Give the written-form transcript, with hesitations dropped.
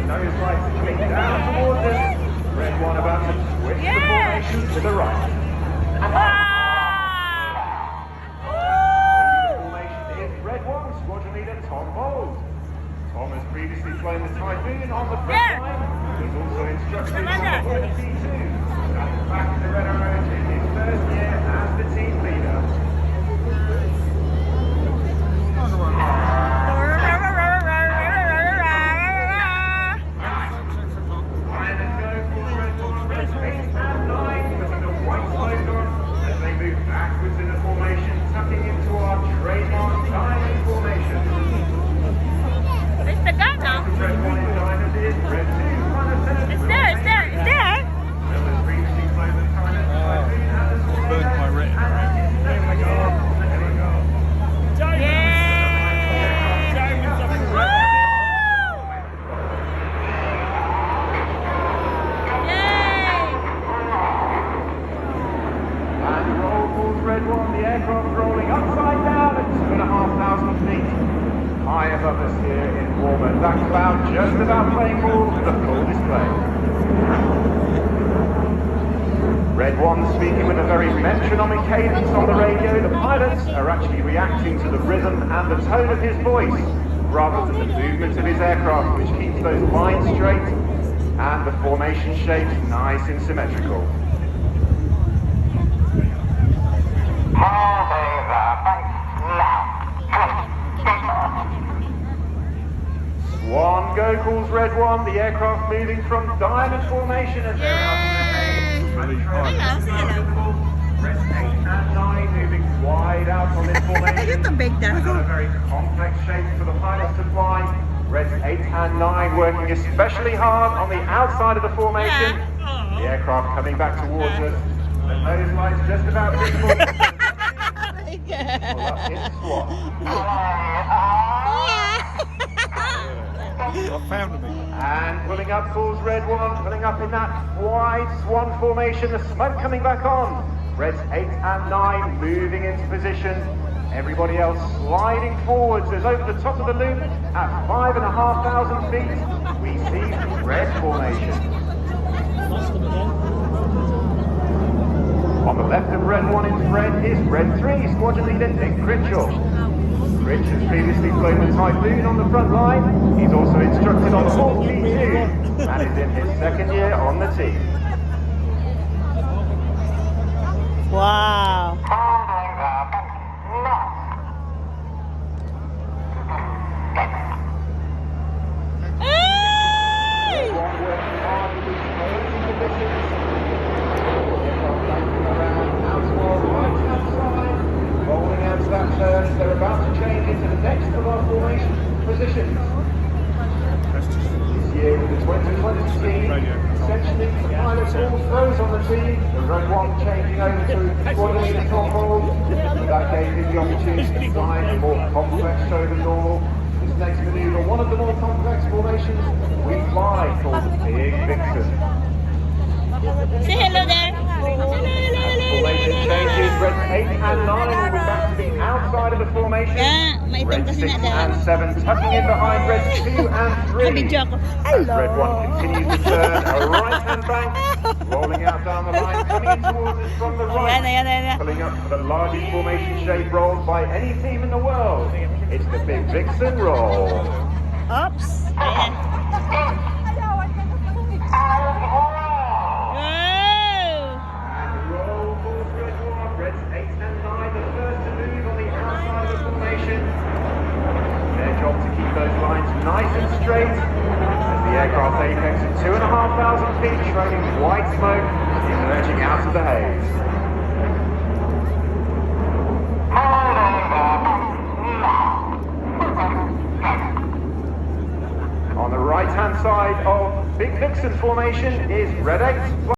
nose lights coming down towards us. Red 1 about to switch the formation to the right. Leading the formation is Red 1, squadron leader Tom Bold. Tom has previously flown the Typhoon on the front line. He's also instructed on the Hawk T2. And back in the Red Arrows in his first year as the team leader. Backwards in the formation, tucking into our trademark diamond formation. It's the gun now. Red 1 in diamond is Red 2. It's there, it's there, it's there. Well, as previously flown the Typhoon and the Tornado. Burnt my retina. There we go. There we go. Red 1, the aircraft rolling upside down at 2,500 feet. High above us here in Warburton, that cloud just about playing ball with a full display. Red 1 speaking with a very metronomic cadence on the radio. The pilots are actually reacting to the rhythm and the tone of his voice rather than the movement of his aircraft, which keeps those lines straight and the formation shapes nice and symmetrical. Swan go calls Red 1, the aircraft moving from diamond formation as they're out in the haze. Red 8 and 9 moving wide out on this formation. Another very complex shape for the pilots to fly. Reds 8 and 9 working especially hard on the outside of the formation. The aircraft coming back towards us. The nose lights just about visible. Well, that's it, Swan. I found him. And pulling up calls Red 1, pulling up in that wide swan formation, the smoke coming back on. Reds 8 and 9 moving into position. Everybody else sliding forwards as over the top of the loop at 5,500 feet, we see red formation. On the left of Red 1 in red is Red 3, squadron leader Nick Critchell. Rich has previously flown the Typhoon on the front line. He's also instructed on the Hawk T2 and is in his second year on the team. Wow. Rolling out to that turn, they're about to change into the next of our formation positions. This year with the 2020 team, essentially the pilots all froze on the team. The Red 1 changing over to squadron leader Tom Bold. That gave him the opportunity to design a more complex show than normal. This next manoeuvre, one of the more complex formations we fly, called the Big Vixen. Say hello there. Formation changes, Red 8 and 9 will be back to the outside of the formation. Red 6 and 7 tucking in behind Red 2 and 3. As Red 1 continues to turn a right-hand bank, rolling out down the line, coming in towards us from the right, pulling up for the largest formation shape rolled by any team in the world. It's the Big Vixen roll. Oops. Their job to keep those lines nice and straight as the aircraft apex at 2,500 feet, trailing white smoke, emerging out of the haze. On the right hand side of Big Vixen formation is Red 8.